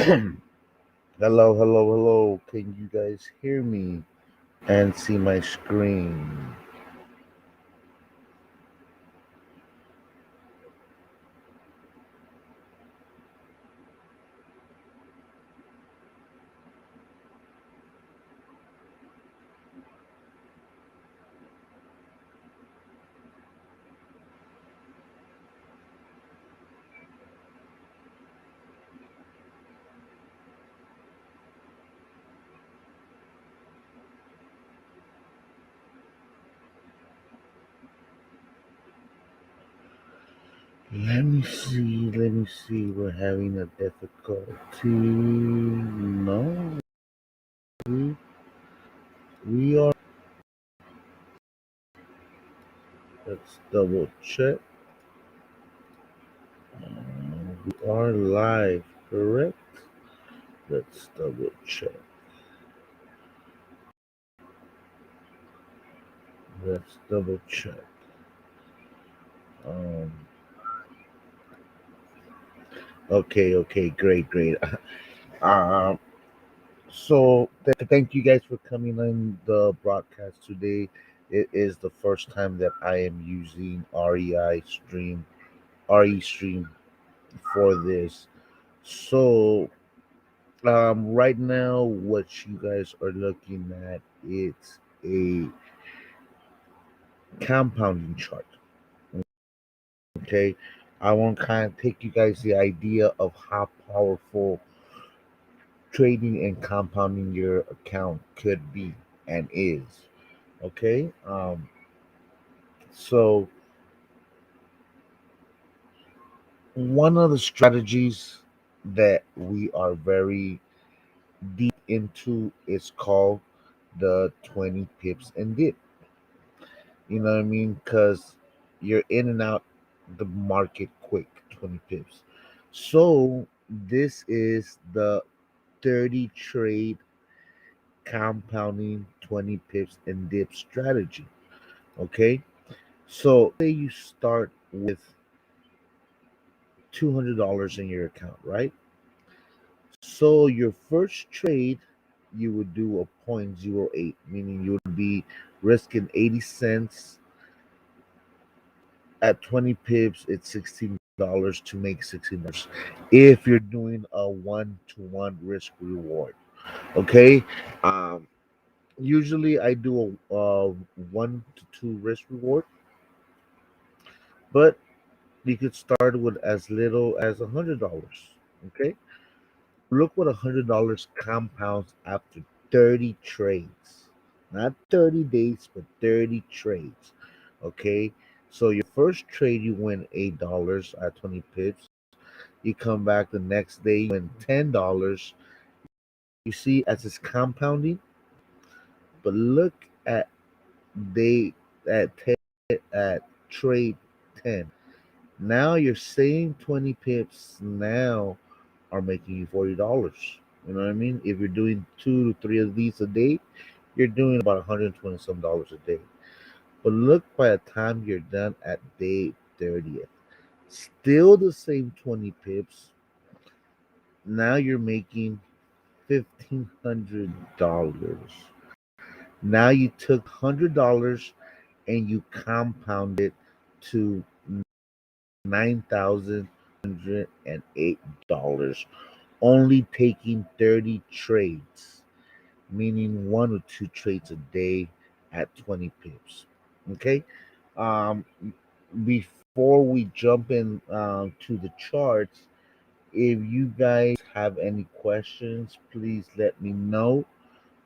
Hello, hello, hello. Can you guys hear me and see my screen? Let me see. We're having a difficulty. No, we are. Let's double check. We are live, correct? Let's double check. Let's double check. Um, okay, great. Um, thank you guys for coming on the broadcast today. It is the first time that I am using RE stream for this. So right now, what you guys are looking at, it's a compounding chart. Okay, I want to kind of take you guys the idea of how powerful trading and compounding your account could be and is. Okay, so one of the strategies that we are very deep into is called the 20 pips and dip. You know what I mean? Because you're in and out the market quick, 20 pips. So this is the 30 trade compounding 20 pips and dip strategy. Okay. So say you start with $200 in your account, right? So your first trade, you would do a point zero 0.08, meaning you would be risking 80 cents at 20 pips. It's $16 to make $16 if you're doing a 1-to-1 risk reward. Okay. Um, Usually I do a 1 to 2 risk reward, but you could start with as little as $100. Okay. Look what $100 compounds after 30 trades. Not 30 days, but 30 trades. Okay. So your first trade, you win $8 at 20 pips. You come back the next day, you win $10. You see, as it's compounding, but look at day at at trade 10. Now your same 20 pips now are making you $40. You know what I mean? If you're doing 2 to 3 of these a day, you're doing about 120 some dollars a day. But look, by the time you're done at day 30th, still the same 20 pips. Now you're making $1,500. Now you took $100 and you compounded to $9,800, only taking 30 trades, meaning 1 or 2 trades a day at 20 pips. Okay. Um, Before we jump in to the charts, if you guys have any questions, please let me know.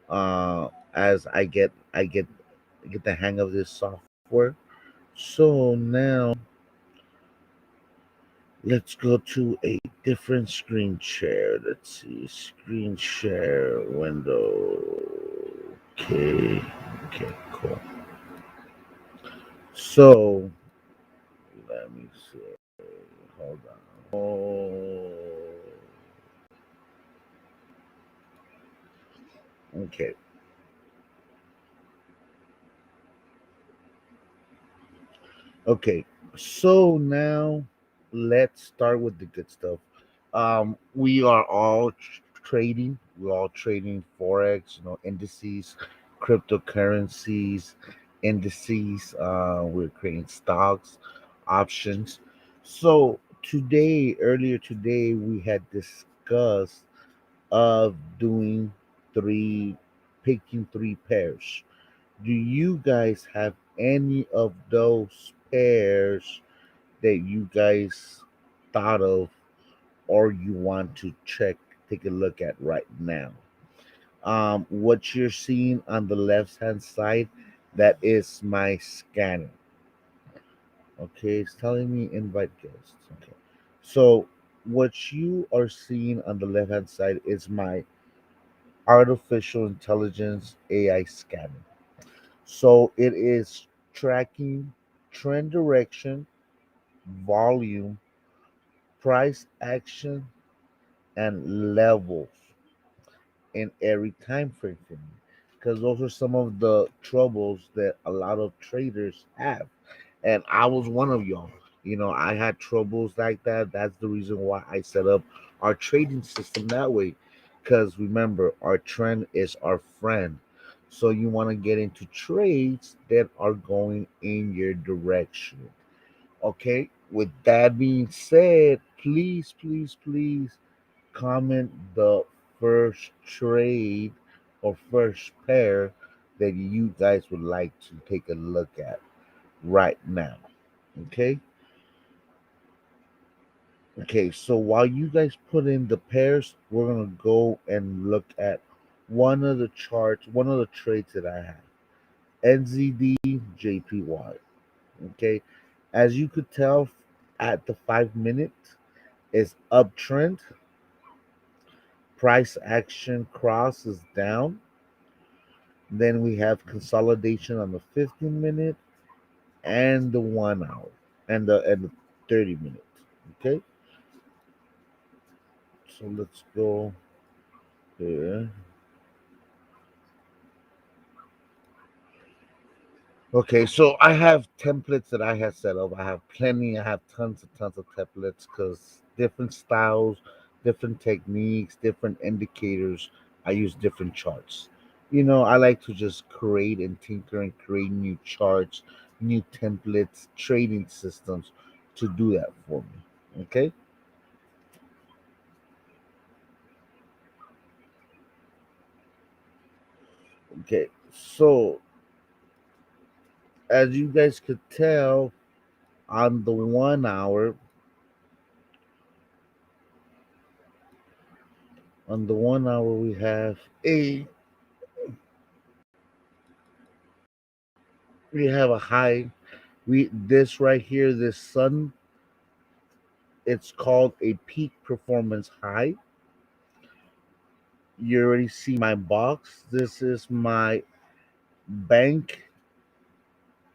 As I get the hang of this software. So now let's go to a different screen share. Let's see, screen share window. Okay, okay, cool. So let me see. Hold on. Oh, okay, okay. So now let's start with the good stuff. We are all trading. We're all trading forex, indices, cryptocurrencies, indices. We're creating stocks, options. So earlier today, we had discussed of doing three, picking three pairs. Do you guys have any of those pairs that you guys thought of or you want to take a look at right now? What you're seeing on the left hand side, that is my scanner. Okay, it's telling me invite guests. Okay, so what you are seeing on the left hand side is my artificial intelligence AI scanner. So it is tracking trend direction, volume, price action, and levels in every time frame for me. Because those are some of the troubles that a lot of traders have. And I was one of y'all. I had troubles like that. That's the reason why I set up our trading system that way. Because remember, our trend is our friend. So you want to get into trades that are going in your direction. Okay. With that being said, please, please, please comment the first trade or first pair that you guys would like to take a look at right now. Okay. Okay. So while you guys put in the pairs, we're gonna go and look at one of the trades that I have. NZD JPY. Okay. As you could tell at the 5 minute is uptrend. Price action cross is down. Then we have consolidation on the 15 minute and the 1 hour and the 30 minute. Okay, so let's go here. Okay, so I have templates that I have set up. I have plenty. I have tons of templates because different styles, different techniques, different indicators. I use different charts. I like to just create and tinker and create new charts, new templates, trading systems to do that for me. Okay. Okay. So as you guys could tell on the 1 hour, we have a high. We this right here, this sun, it's called a peak performance high. You already see my box. This is my bank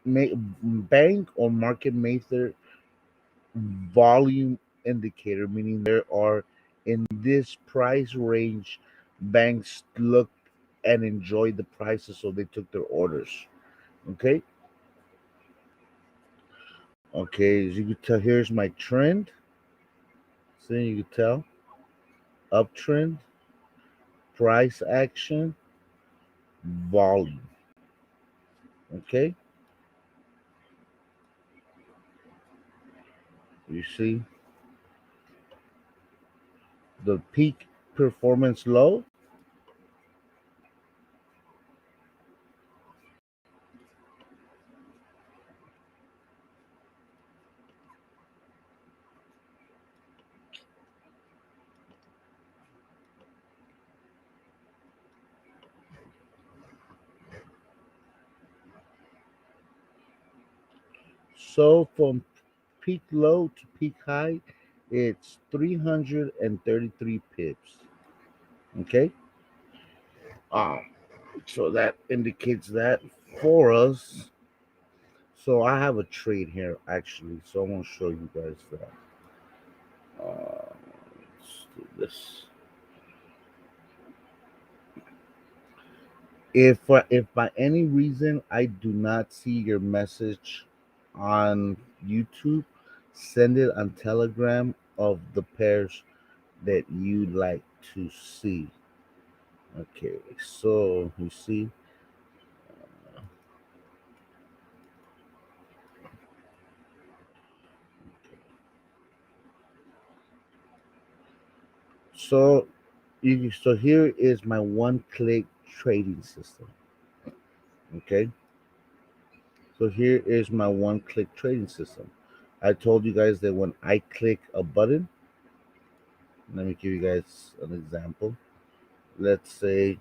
bank or market maker volume indicator, meaning there are in this price range, banks look and enjoy the prices, so they took their orders. Okay. Okay, as you can tell, here's my trend. So you can tell uptrend, price action, volume. Okay, you see the peak performance low. So from peak low to peak high, it's 333 pips. Okay, um, so that indicates that for us. So I have a trade here actually, so I'm gonna show you guys that. Let's do this. If by any reason I do not see your message on YouTube, send it on Telegram of the pairs that you like to see. Okay, so you see, so so here is my one-click trading system. Okay, so here is my one-click trading system. I told you guys that when I click a button, let me give you guys an example. Let's say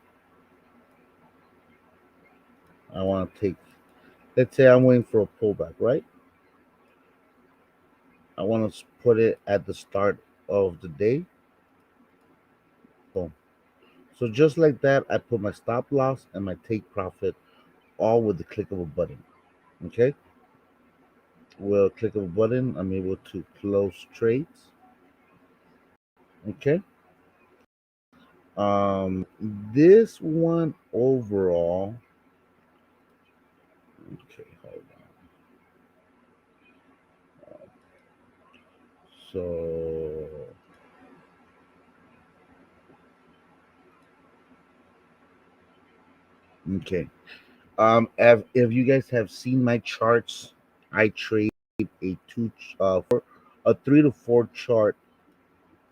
I want to take, let's say I'm waiting for a pullback, right? I want to put it at the start of the day. Boom. So just like that, I put my stop loss and my take profit all with the click of a button. Okay. With a click of a button, I'm able to close trades. Okay. This one overall. Okay, hold on. So okay. If you guys have seen my charts, I trade a a 3 to 4 chart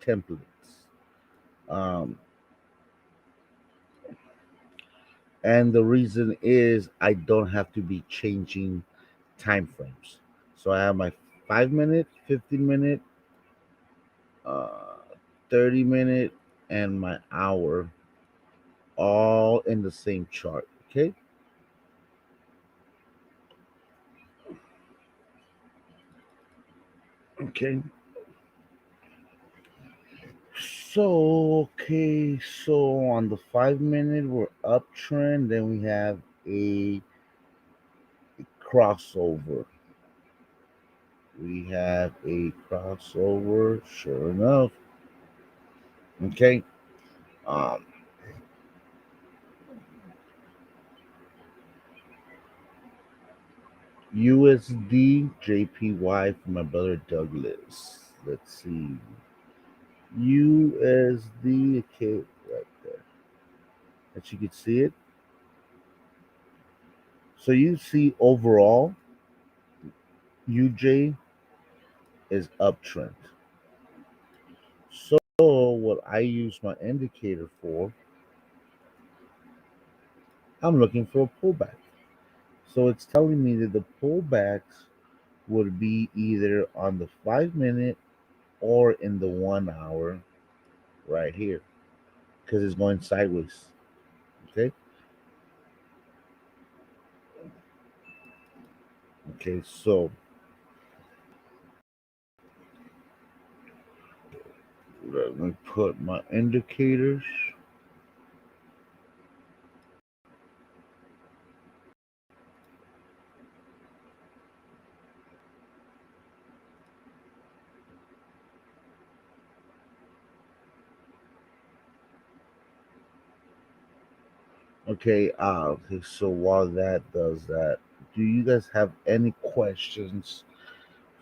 templates. Um, and the reason is I don't have to be changing time frames. So I have my 5 minute, 15 minute, uh, 30 minute, and my hour all in the same chart. Okay. Okay. So on the 5 minute, we're uptrend. Then we have a crossover. We have a crossover. Sure enough. Okay. Um, USD JPY for my brother Douglas. Let's see. USD. Okay, right there. As you can see it. So you see overall, UJ is uptrend. So what I use my indicator for, I'm looking for a pullback. So it's telling me that the pullbacks would be either on the 5 minute or in the 1 hour right here because it's going sideways. Okay. Okay. So let me put my indicators. Okay. Okay. So while that does that, do you guys have any questions?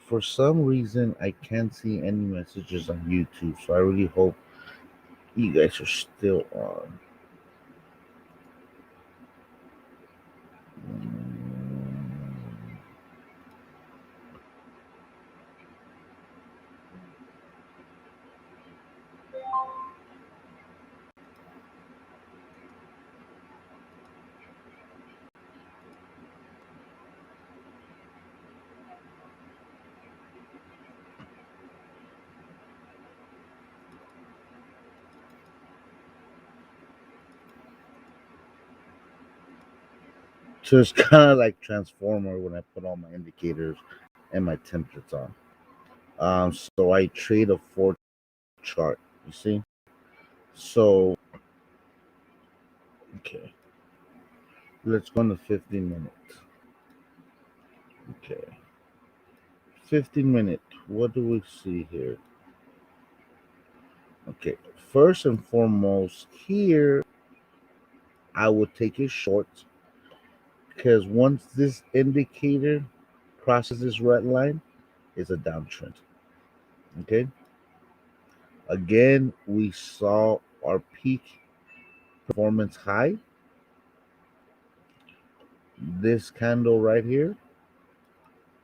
For some reason, I can't see any messages on YouTube, so I really hope you guys are still on. Mm. So it's kind of like Transformer when I put all my indicators and my templates on. So I trade a 4 chart. You see? So okay, let's go on the 15 minute. Okay, 15 minute. What do we see here? Okay, first and foremost, here I would take it short because once this indicator crosses this red line, it's a downtrend. Okay, Again, we saw our peak performance high. This candle right here,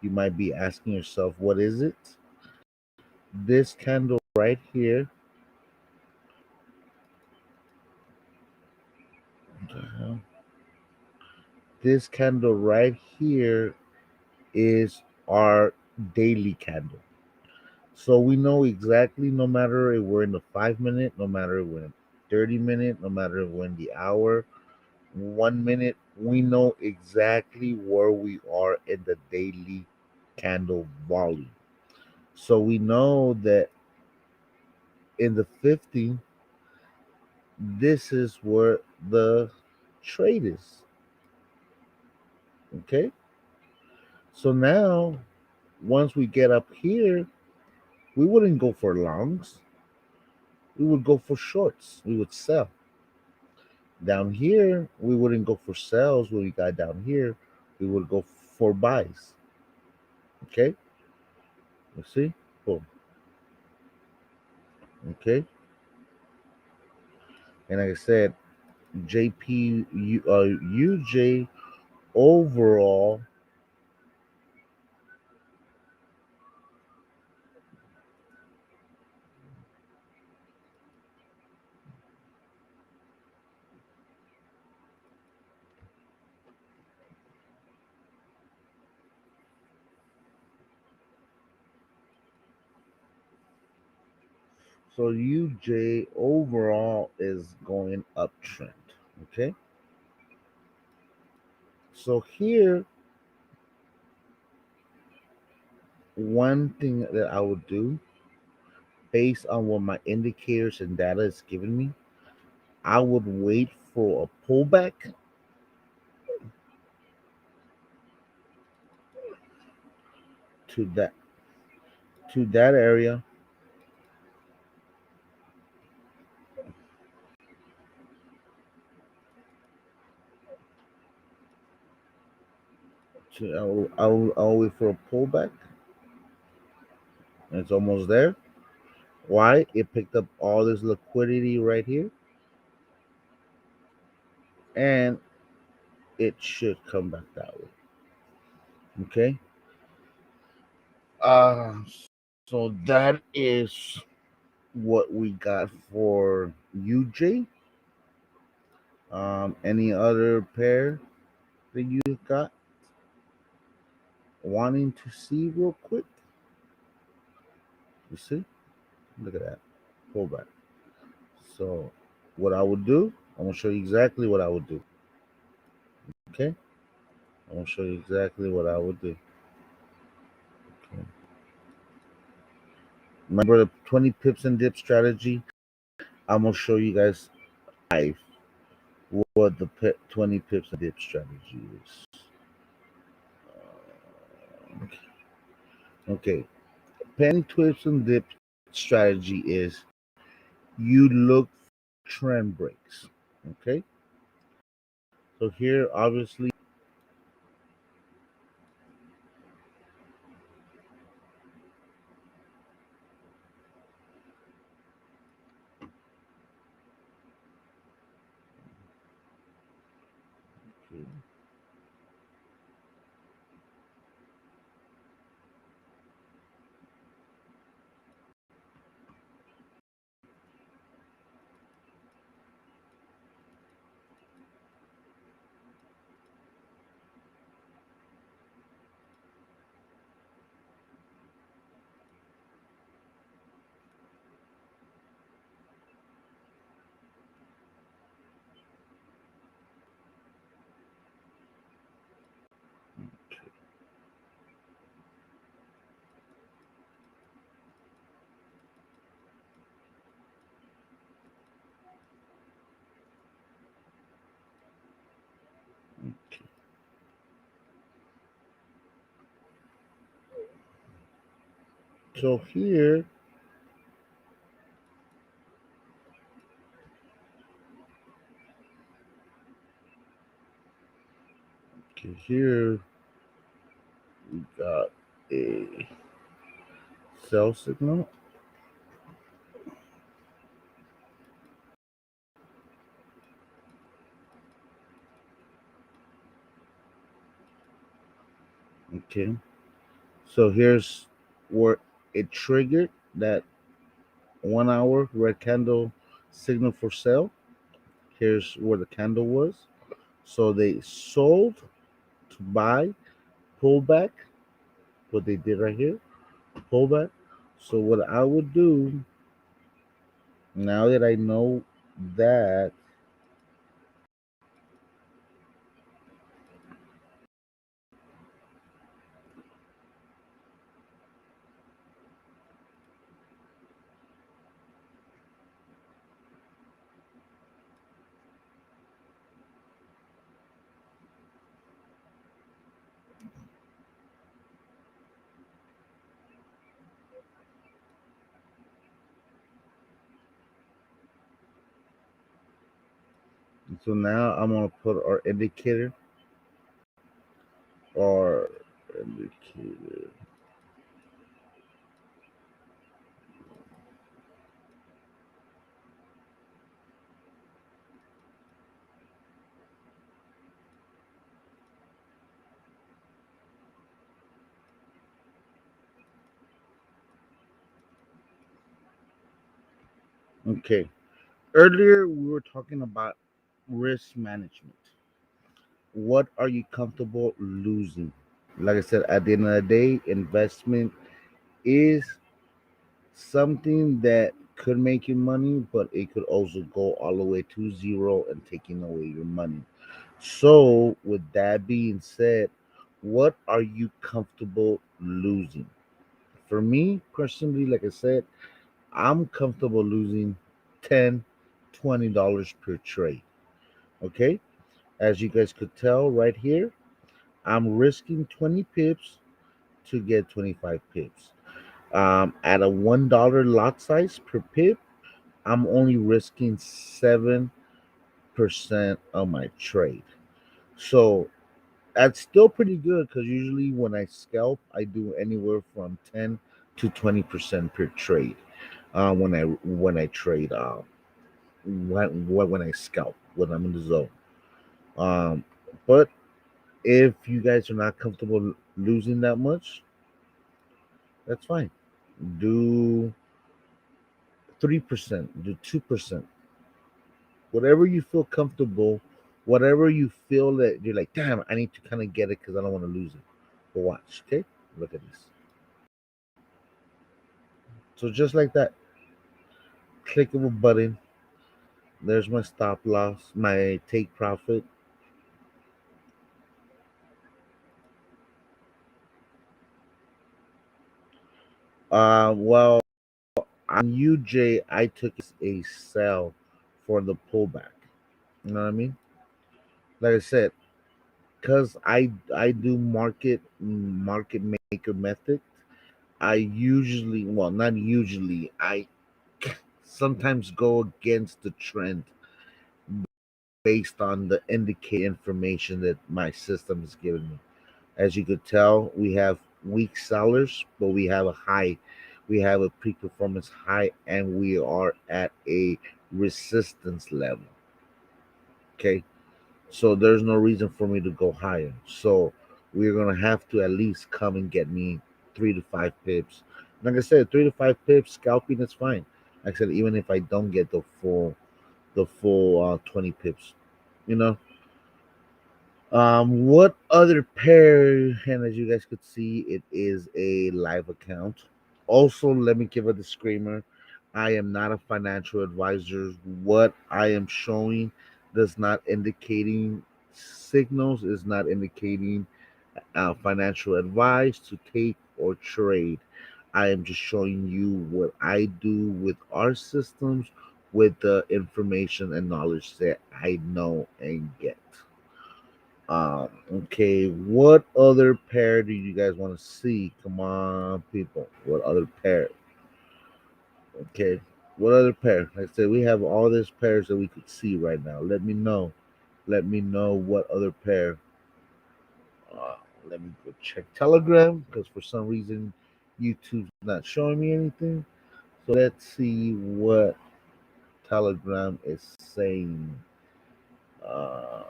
you might be asking yourself, what is it? This candle right here, this candle right here is our daily candle. So we know exactly, no matter if we're in the 5 minute, no matter if we're in 30 minute, no matter if we're in the hour, 1 minute, we know exactly where we are in the daily candle volume. So we know that in the 50, this is where the trade is. Okay. So now, once we get up here, we wouldn't go for longs, we would go for shorts, we would sell. Down here, we wouldn't go for sells. When we got down here, we would go for buys. Okay, you see? Boom. Okay, and like I said, UJ overall. So UJ overall is going uptrend. Okay, so here, one thing that I would do based on what my indicators and data is giving me, I would wait for a pullback to that area. I'll wait for a pullback. It's almost there. Why? It picked up all this liquidity right here, and it should come back that way. Okay. Uh, so that is what we got for UJ. Any other pair that you got wanting to see real quick? You see? Look at that pullback. So, what I would do, I'm gonna show you exactly what I would do. Okay, I'm gonna show you exactly what I would do. Okay. Remember the 20 pips and dip strategy? I'm gonna show you guys live what the 20 pips and dip strategy is. Okay. Okay. Penny twists and dip strategy is you look for trend breaks. Okay. So here, obviously, okay. So here, okay, here we got a sell signal. Okay. So here's where it triggered that 1 hour red candle signal for sale. Here's where the candle was. So they sold to buy, pull back, what they did right here, pull back. So what I would do now that I know that, so now I'm gonna put our indicator, our indicator. Okay. Earlier we were talking about risk management. What are you comfortable losing? Like I said, at the end of the day, investment is something that could make you money, but it could also go all the way to zero and taking away your money. So, with that being said, what are you comfortable losing? For me personally, like I said, I'm comfortable losing 10, $20 per trade. Okay, as you guys could tell right here, I'm risking 20 pips to get 25 pips. At a $1 lot size per pip, I'm only risking 7% of my trade. So that's still pretty good because usually when I scalp, I do anywhere from 10 to 20% per trade. When I trade, when I scalp, when I'm in the zone. Um, but if you guys are not comfortable losing that much, that's fine. Do 3%, do 2%, whatever you feel comfortable, whatever you feel that you're like, damn, I need to kind of get it because I don't want to lose it. But watch, okay? Look at this. So just like that, click of a button. There's my stop loss, my take profit. Well, on UJ, I took a sell for the pullback. You know what I mean? Like I said, because I do market maker method. I usually, well, not usually, I sometimes go against the trend based on the indicate information that my system is giving me. As you could tell, we have weak sellers, but we have a pre-performance high, and we are at a resistance level. Okay, so there's no reason for me to go higher. So we're gonna have to at least come and get me 3 to 5 pips. Like I said, 3 to 5 pips scalping is fine. Like I said, even if I don't get the full 20 pips, you know. What other pair? And as you guys could see, it is a live account. Also, let me give a disclaimer. I am not a financial advisor. What I am showing does not indicating signals is not indicating financial advice to take or trade. I am just showing you what I do with our systems with the information and knowledge that I know and get. Okay, what other pair do you guys want to see? Come on, people. What other pair? Okay, what other pair? Like I said, we have all these pairs that we could see right now. Let me know. Let me know what other pair. Uh, Let me go check Telegram because for some reason YouTube's not showing me anything. So let's see what Telegram is saying. Uh,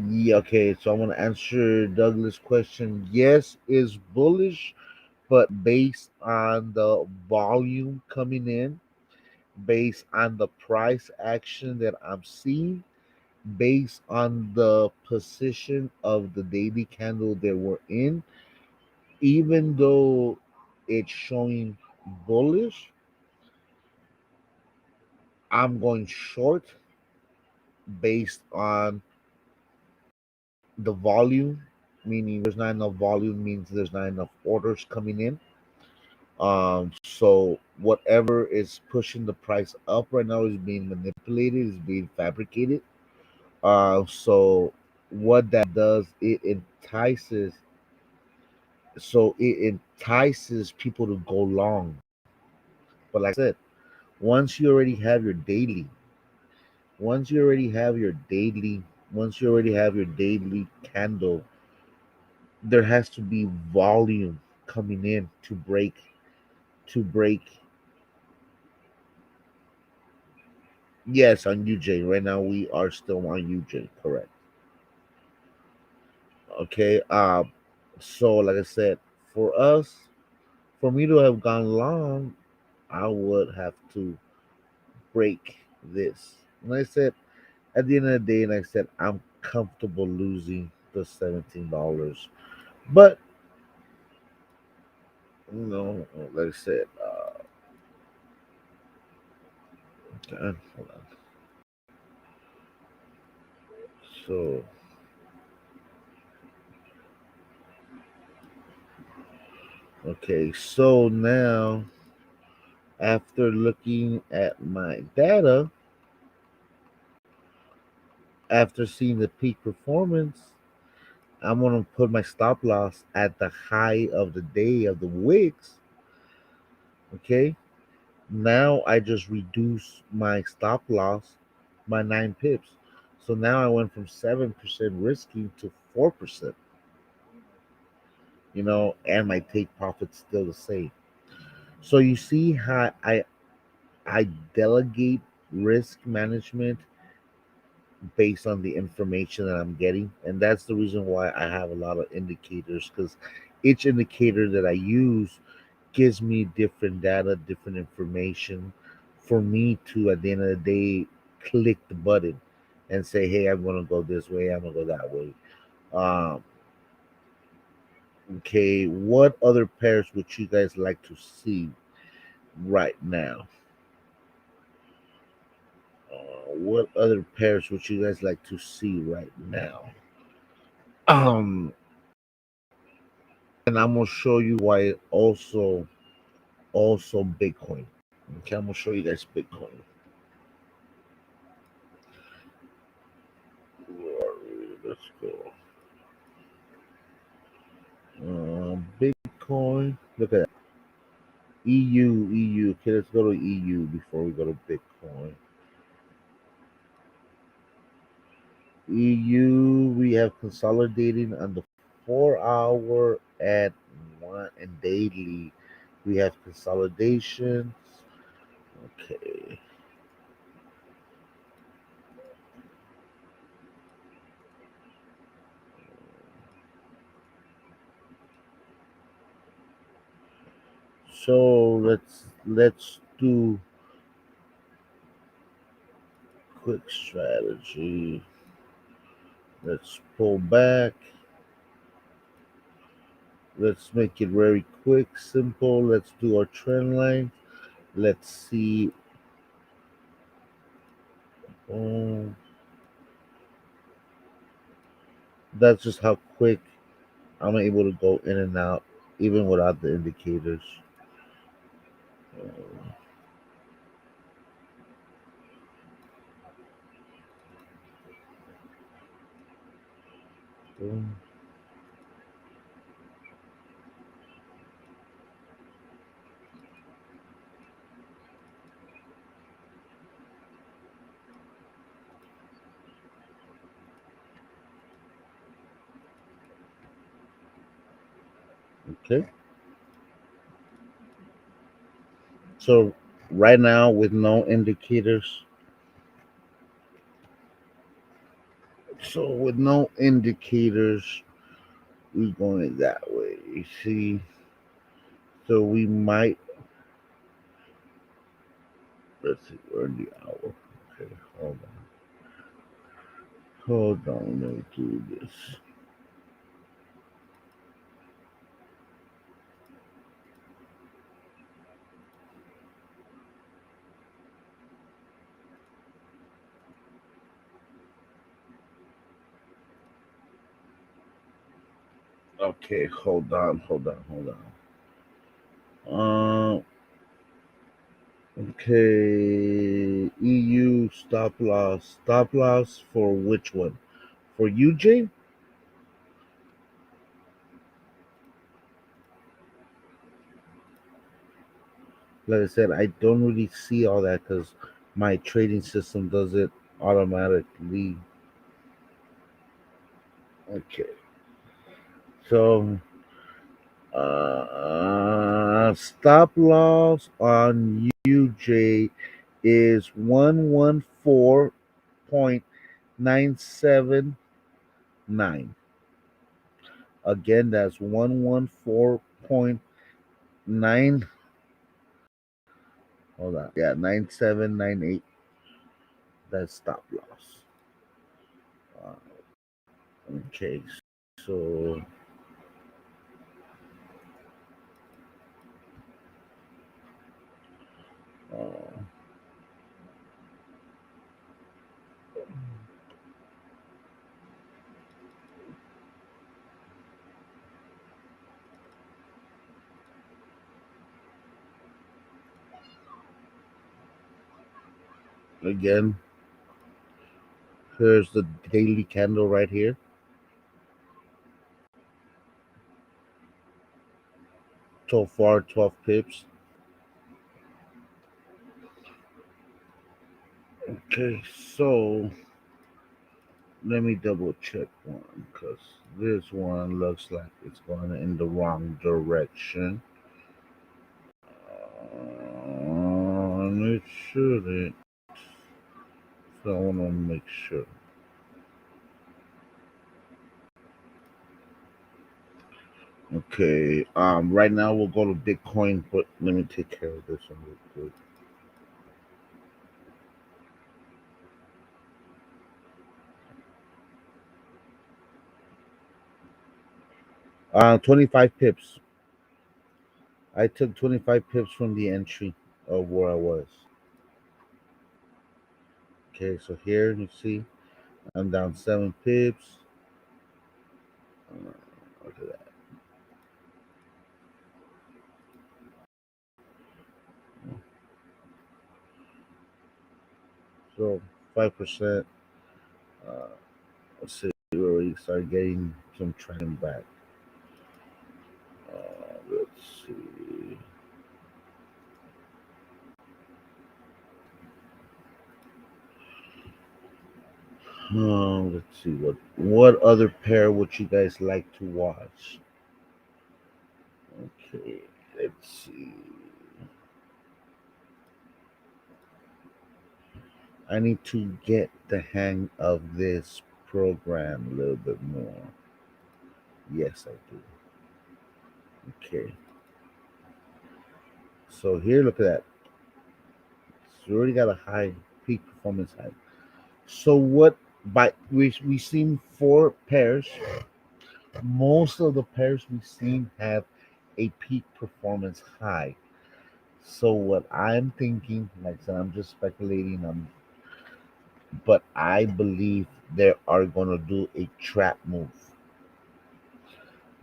Yeah, okay, so I'm gonna answer Douglas' question. Yes, is bullish, but based on the volume coming in, based on the price action that I'm seeing, based on the position of the daily candle that we're in, even though it's showing bullish, I'm going short based on the volume, meaning there's not enough volume, means there's not enough orders coming in. So whatever is pushing the price up right now is being manipulated, is being fabricated. So what that does, it entices people to go long. But like I said, once you already have your daily, once you already have your daily, once you already have your daily candle, there has to be volume coming in to break. Yes, on UJ. Right now we are still on UJ, correct. Okay. So like I said, for us, for me to have gone long, I would have to break this. And I said at the end of the day, and I said I'm comfortable losing the $17. But like I said, hold on. So okay, so now after looking at my data, after seeing the peak performance, I'm gonna put my stop loss at the high of the day of the wicks. Okay. Now I just reduce my stop loss by 9 pips. So now I went from 7% risking to 4%, and my take profit's still the same. So you see how I delegate risk management based on the information that I'm getting. And that's the reason why I have a lot of indicators, because each indicator that I use gives me different data, different information for me to, at the end of the day, click the button and say, hey, I'm going to go this way, I'm going to go that way. Um, okay, what other pairs would you guys like to see right now? What other pairs would you guys like to see right now? Um, and I'm gonna show you why also Bitcoin. Okay, I'm gonna show you guys Bitcoin. Where are we? Let's go. Bitcoin. Look at that. EU. Okay, let's go to EU before we go to Bitcoin. EU. We have consolidating on the 4 hour at one and daily. We have consolidations. Okay. So let's do quick strategy. Let's pull back. Let's make it very quick, simple. Let's do our trend line. Let's see. Um, that's just how quick I'm able to go in and out, even without the indicators. Boom. Okay. So right now with no indicators, So with no indicators, we're going that way. You see, so we might. Let's see, we're in the hour. Okay, hold on. Hold on, let me do this. Okay, hold on. Okay, EU stop loss. Stop loss for which one? For UJ? Like I said, I don't really see all that because my trading system does it automatically. Okay, so stop loss on UJ is 114.979. Again, that's 114.9. Hold on. Yeah, 9798. That's stop loss. Uh, okay, so uh, again, here's the daily candle right here. So far, 12 pips. Okay, so let me double check one because this one looks like it's going in the wrong direction. It shouldn't. So I want to make sure. Okay. Right now we'll go to Bitcoin, but let me take care of this one real quick. 25 pips. I took 25 pips from the entry of where I was. Okay, so here you see I'm down 7 pips. Look at that. So 5%. Uh, let's see where we start getting some traction back. Let's see. Let's see what other pair would you guys like to watch? Okay, let's see. I need to get the hang of this program a little bit more. Yes, I do. Okay. So here, look at that. It's already got a high peak performance high. So what? By we seen 4 pairs. Most of the pairs we've seen have a peak performance high. So what I'm thinking, like I said, I'm just speculating. But I believe they are gonna do a trap move.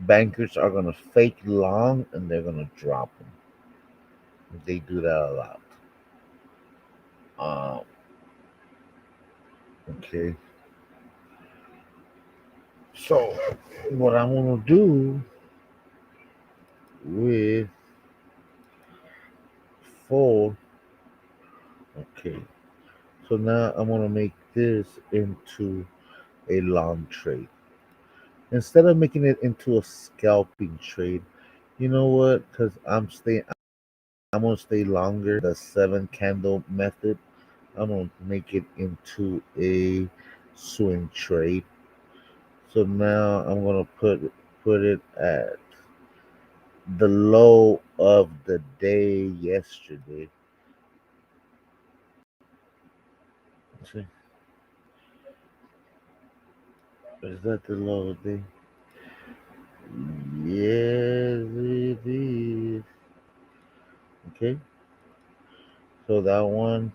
Bankers are gonna fake long and they're gonna drop them. They do that a lot. Um, okay. So what I'm gonna do with 4, okay. So now I'm gonna make this into a long trade. Instead of making it into a scalping trade, you know what? Because I'm gonna stay longer. The 7 candle method. I'm gonna make it into a swing trade. So now I'm gonna put it at the low of the day yesterday. See, is that the low of the day? Yes, it is. Okay, so that one.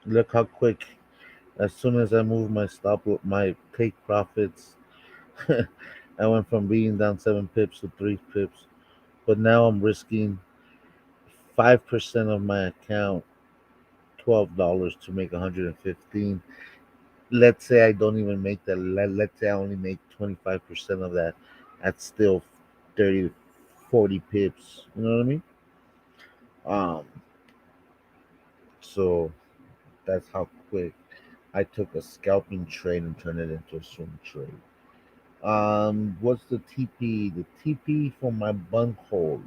Look how quick. As soon as I move my take profits, I went from being down 7 pips to 3 pips. But now I'm risking 5% of my account, $12 to make 115. Let's say I don't even make that. Let's say I only make 25% of that. That's still 30 to 40 pips. You know what I mean? Um, so that's how quick I took a scalping trade and turned it into a swing trade. What's the TP? The TP for my bunk hole.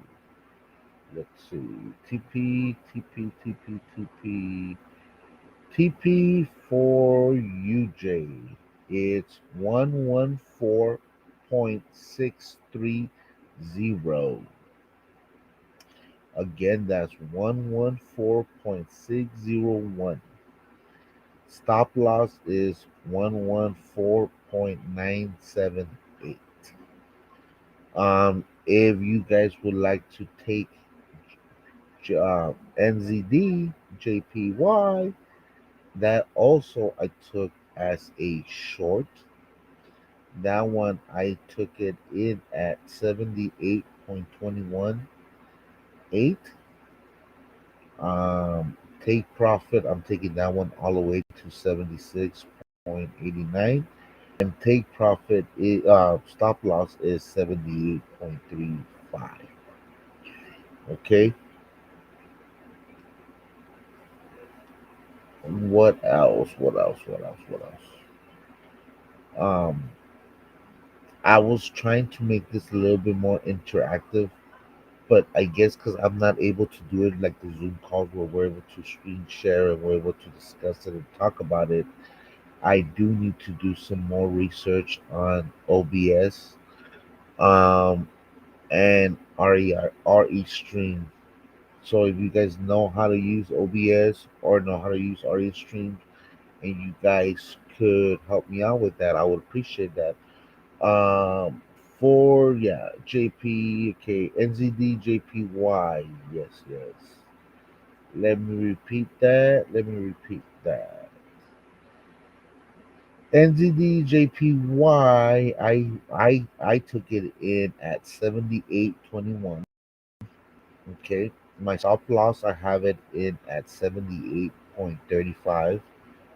Let's see. TP for UJ. It's 114.630. Again, that's 114.601. Stop loss is 114.978. If you guys would like to take NZD JPY, that also I took as a short. That one I took it in at 78.218. Take profit, I'm taking that one all the way to 76.89. And take profit is stop loss is 78.35. Okay. What else? What else? What else? What else? Um, I was trying to make this a little bit more interactive, but I guess because I'm not able to do it like the Zoom calls where we're able to screen share and we're able to discuss it and talk about it, I do need to do some more research on OBS um, and RE Stream. So if you guys know how to use OBS or know how to use RE Stream, and you guys could help me out with that, I would appreciate that. Um, for yeah, JP, okay, NZD, JPY, yes, yes. Let me repeat that. Let me repeat that. NZD, JPY, I took it in at 78.21. Okay, my stop loss I have it in at 78.35.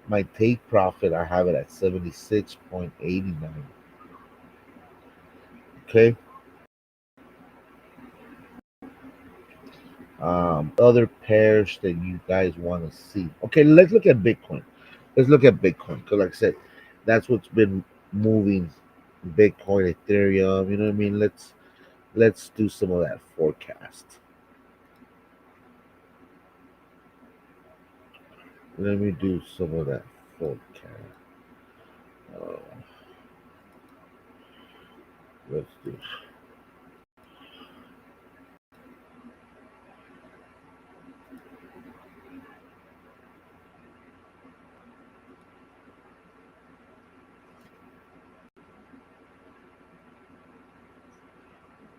My take profit I have it at 76.89. Okay. Other pairs that you guys want to see. Okay, let's look at Bitcoin. Let's look at Bitcoin because, like I said, that's what's been moving Bitcoin, Ethereum. You know what I mean? Let's do some of that forecast. Let me do some of that forecast. Uh, let's do.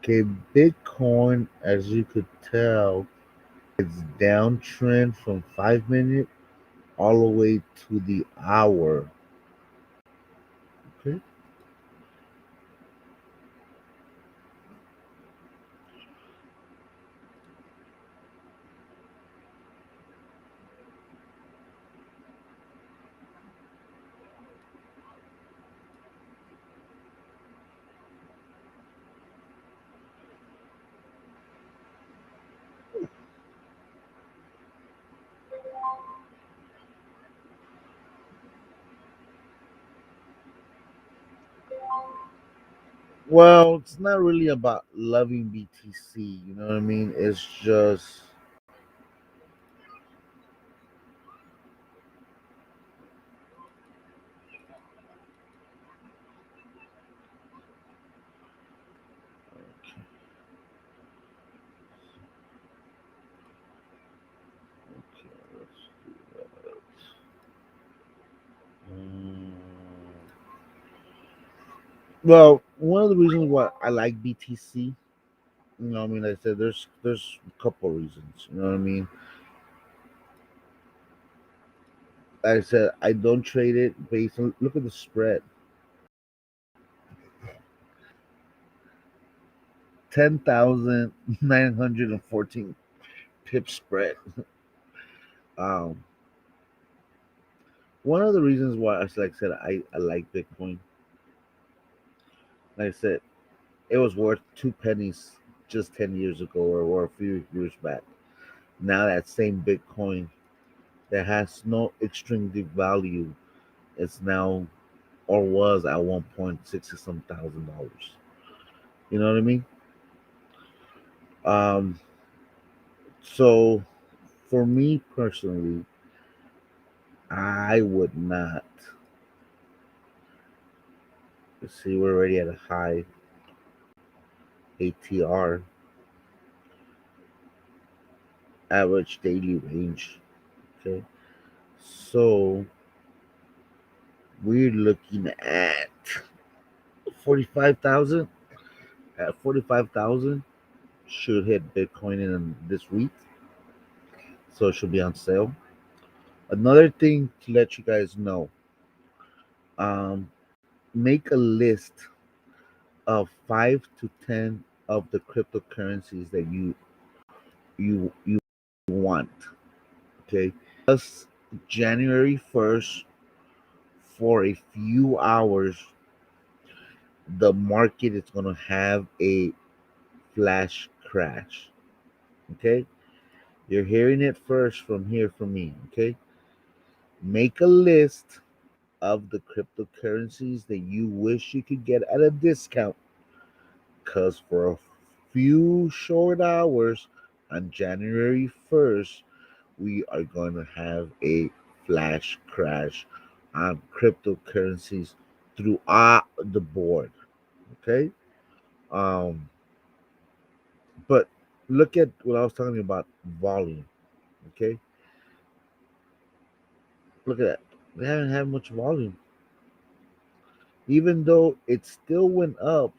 Okay, Bitcoin, as you could tell, it's downtrend from 5 minute all the way to the hour. Okay. Well, it's not really about loving BTC, you know what I mean? It's just Well, one of the reasons why I like BTC, I mean, like I said, there's a couple reasons. You know what I mean? Like I said, I don't trade it based on look at the spread. 10,914 pip spread. Um, one of the reasons why, like I said, I like Bitcoin. Like I said, it was worth 2 pennies just 10 years ago, or a few years back. Now that same Bitcoin that has no extrinsic value is now or was at one point 60 some $1,000. You know what I mean? Um, so for me personally, I would not. Let's see, we're already at a high ATR, average daily range. Okay, so we're looking at 45,000. At 45,000, should hit Bitcoin in this week, so it should be on sale. Another thing to let you guys know, um, make a list of 5 to 10 of the cryptocurrencies that you want. Okay, just January 1st, for a few hours, the market is going to have a flash crash. Okay, you're hearing it first from here from me. Okay, make a list of the cryptocurrencies that you wish you could get at a discount, because for a few short hours on January 1st, we are going to have a flash crash on cryptocurrencies throughout the board. Okay. Um, but look at what I was talking about, volume. Okay. Look at that. They haven't had much volume. Even though it still went up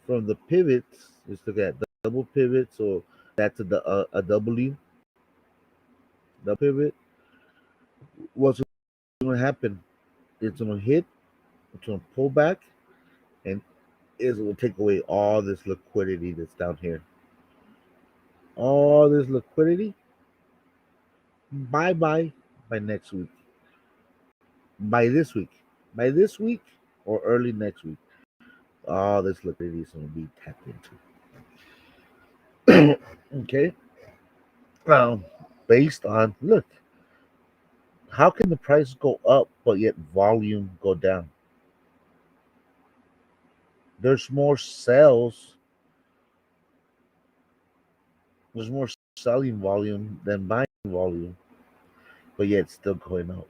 from the pivots, just look at double pivots, or that's a W, the pivot. What's going to happen? It's going to hit, it's going to pull back, and it will take away all this liquidity that's down here. All this liquidity, bye bye by next week, by this week, by this week, or early next week. All this liquidity is going to be tapped into. Okay. Now, based on look, how can the price go up but yet volume go down? There's more sales, there's more selling volume than buying volume, but yet it's still going up.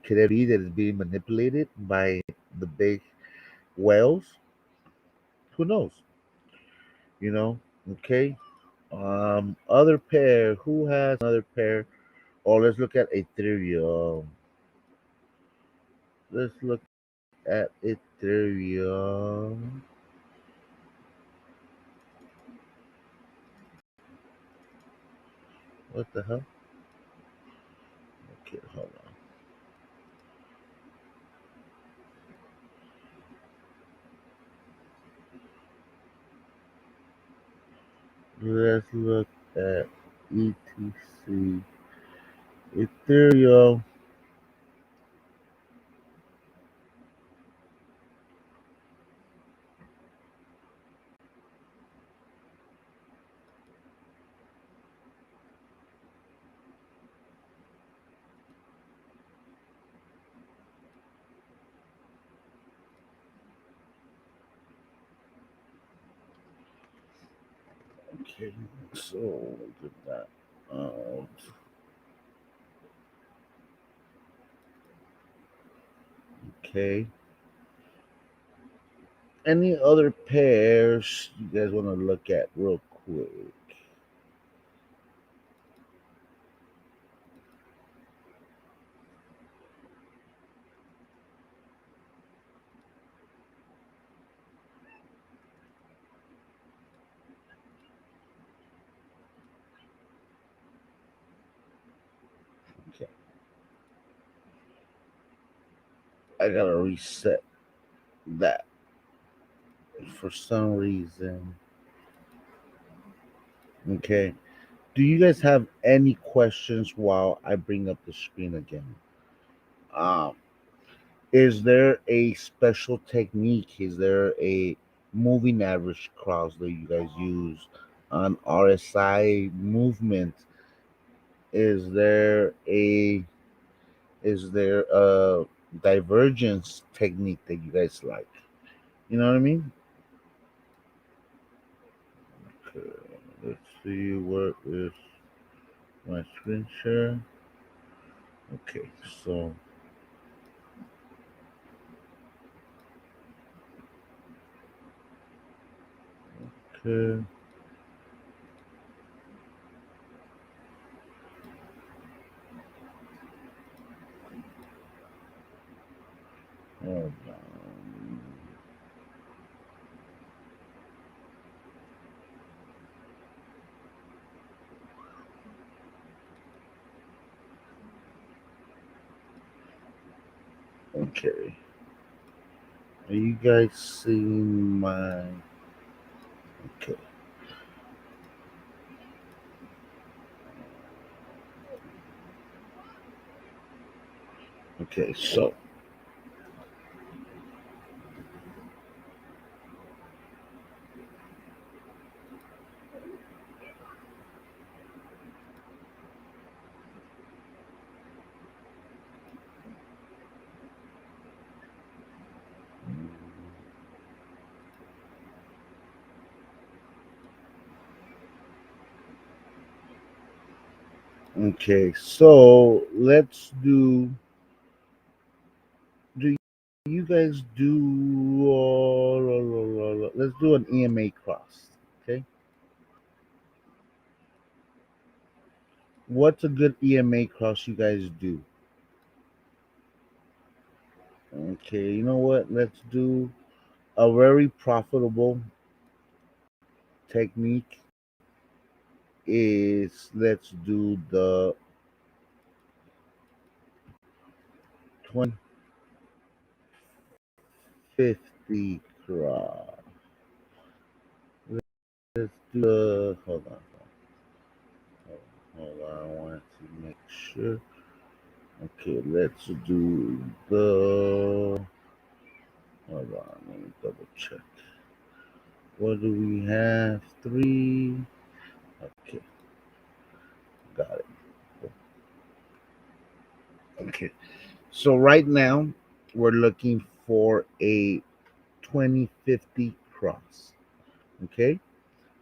Could it be that it's being manipulated by the big whales? Who knows? You know? Okay. Other pair. Who has another pair? Oh, let's look at Ethereum. Let's look at Ethereum. What the hell? Okay, hold on. Let's look at ETC. Ethereum. Okay, so look at that. Okay. Any other pairs you guys want to look at real quick? I gotta reset that for some reason. Okay. Do you guys have any questions while I bring up the screen again? Um, is there a special technique? Is there a moving average cross that you guys use? An RSI movement? Is there a divergence technique that you guys like? You know what I mean? Okay, let's see where is my screen share. Okay, so okay, hold on. Okay, are you guys seeing my? Okay, okay, so okay, so let's do. Do you guys do? Let's do an EMA cross. Okay, what's a good EMA cross you guys do? Okay, you know what? Let's do a very profitable technique is let's do the 2050 cross. Let's do the hold on, I want to make sure. Okay, let's do the hold on, let me double check. What do we have? Three. Okay, got it. Okay. So right now we're looking for a 2050 cross. Okay.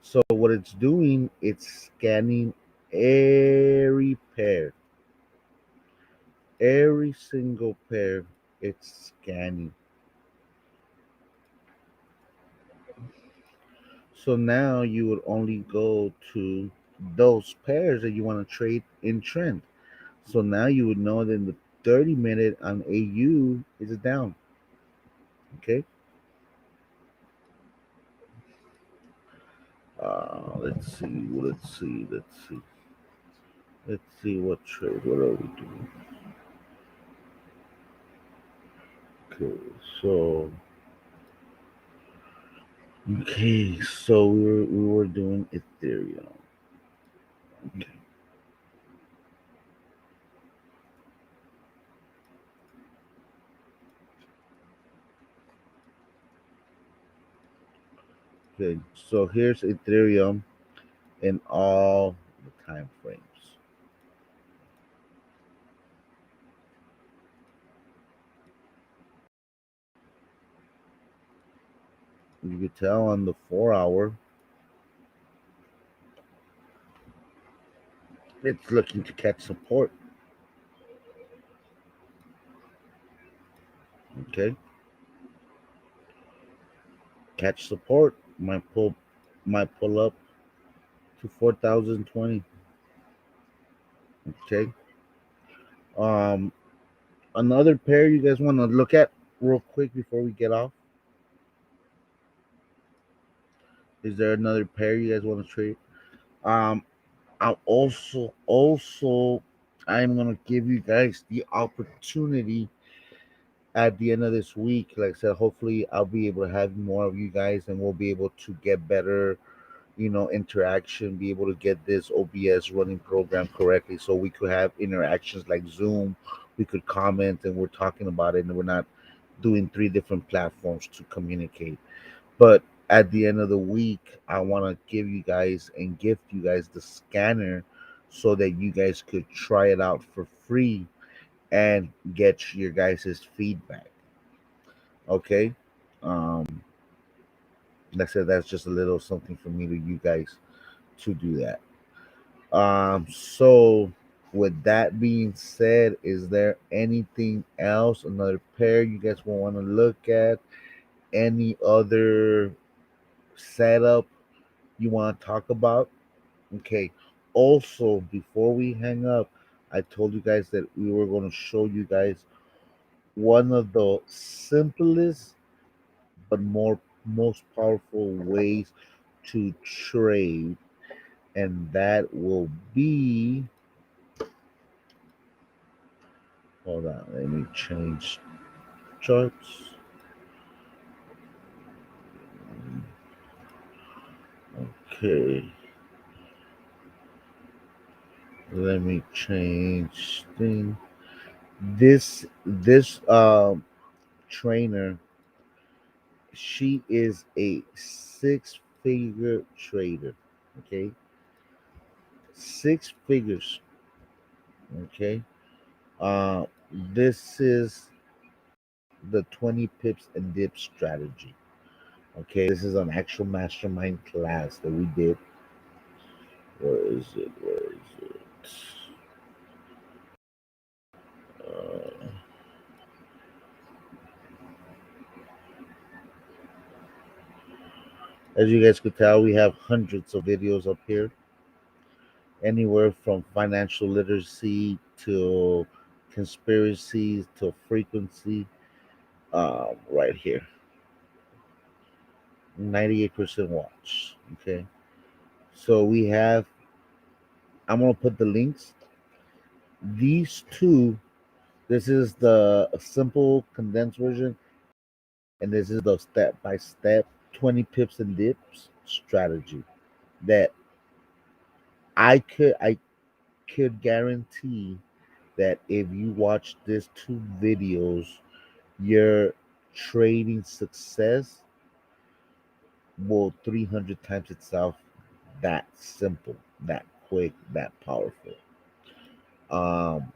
So what it's doing, it's scanning every pair, every single pair it's scanning. So now you would only go to those pairs that you want to trade in trend. So now you would know that the 30-minute on AU is down. Okay. Let's see what trade. What are we doing? Okay, so we were doing Ethereum. Okay, okay. So here's Ethereum in all the time frames. You can tell on the 4 hour, it's looking to catch support. Okay, catch support. Might pull up to 4,020. Okay. Um, another pair you guys want to look at real quick before we get off. Is there another pair you guys want to trade? Um, I'll also I'm gonna give you guys the opportunity at the end of this week, like I said, hopefully I'll be able to have more of you guys, and we'll be able to get better, interaction, be able to get this OBS running program correctly, so we could have interactions like Zoom. We could comment, and we're talking about it, and we're not doing three different platforms to communicate. But at the end of the week, I want to give you guys and gift you guys the scanner so that you guys could try it out for free and get your guys' feedback. Okay. Um, like I said, that's just a little something for me to you guys to do that. So with that being said, is there anything else, another pair you guys will want to look at? Any other setup you want to talk about? Okay. Also, before we hang up, I told you guys that we were going to show you guys one of the simplest but most powerful ways to trade, and that will be, hold on, let me change charts. Okay, let me change thing. This trainer, she is a six-figure trader. Okay, six figures. Okay, this is the 20 pips and dip strategy. Okay, this is an actual mastermind class that we did. Where is it? Where is it? Uh, as you guys could tell, we have hundreds of videos up here, anywhere from financial literacy to conspiracies to frequency. Right here, 98% watch. Okay, so we have. I'm gonna put the links. These two. This is the simple condensed version, and this is the step by step 20 pips and dips strategy that I could guarantee that if you watch these two videos, your trading success will 300 times itself. That simple, that quick, that powerful. um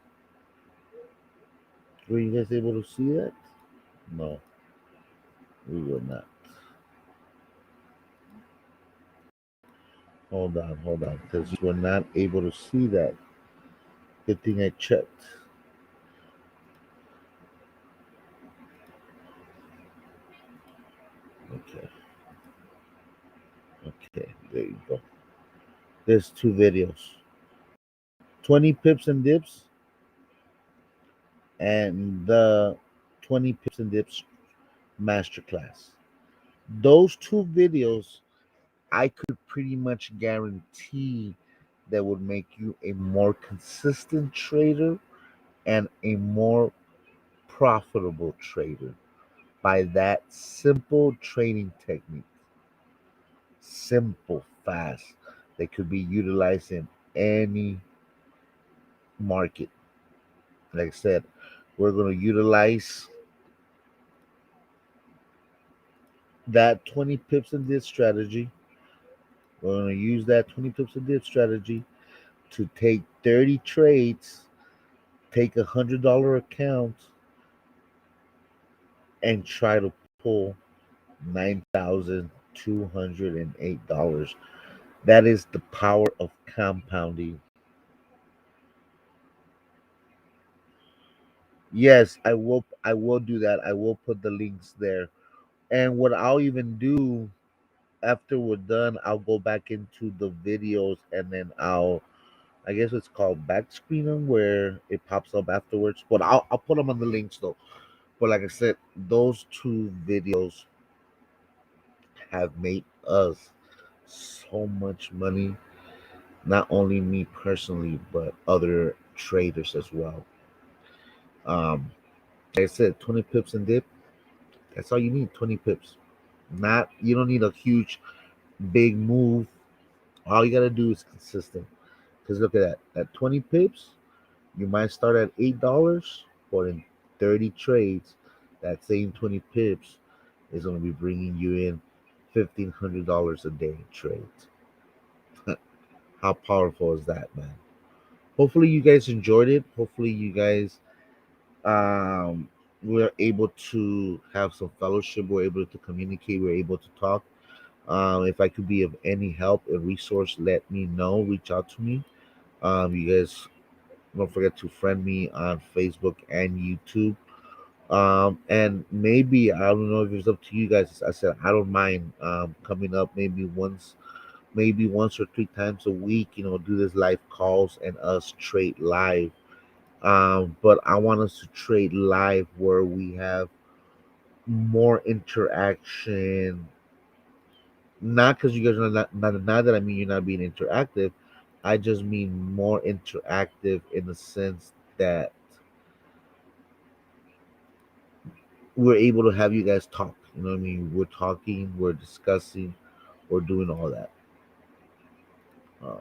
were you guys able to see that? No, we were not. Hold on, because we're not able to see that. Good thing I checked. Okay, okay, there you go. There's two videos, 20 pips and dips and the 20 pips and dips masterclass. Those two videos, I could pretty much guarantee that would make you a more consistent trader and a more profitable trader by that simple trading technique. Simple, fast. They could be utilized in any market. Like I said, we're going to utilize that 20 pips and dip strategy. We're going to use that 20 pips and dip strategy to take 30 trades, take $100 account, and try to pull $9,208. That is the power of compounding. Yes, I will do that. I will put the links there. And what I'll even do after we're done, I'll go back into the videos, and then I guess it's called back screen them where it pops up afterwards. But I'll put them on the links though. But like I said, those two videos have made us so much money. Not only me personally, but other traders as well. Um, Like I said, 20 pips and dip. That's all you need. 20 pips. Not you don't need a huge big move. All you gotta do is consistent. Because look at that. At 20 pips, you might start at $8, but in 30 trades, that same 20 pips is going to be bringing you in $1,500 a day in trades. How powerful is that, man? Hopefully, you guys enjoyed it. Hopefully, you guys were able to have some fellowship. We're able to communicate. We're able to talk. If I could be of any help and resource, let me know. Reach out to me. You guys don't forget to friend me on Facebook and YouTube. And maybe I don't know if it's up to you guys. As I said, I don't mind coming up maybe once or three times a week. Do this live calls and us trade live. But I want us to trade live where we have more interaction. Not because you guys are not that I mean you're not being interactive. I just mean more interactive in the sense that we're able to have you guys talk. You know what I mean? We're talking, we're discussing, we're doing all that. Uh,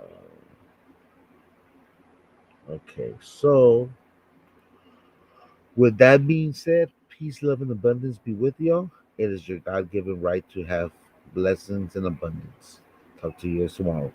okay, so with that being said, peace, love, and abundance be with y'all. It is your God given right to have blessings and abundance. Talk to you guys tomorrow.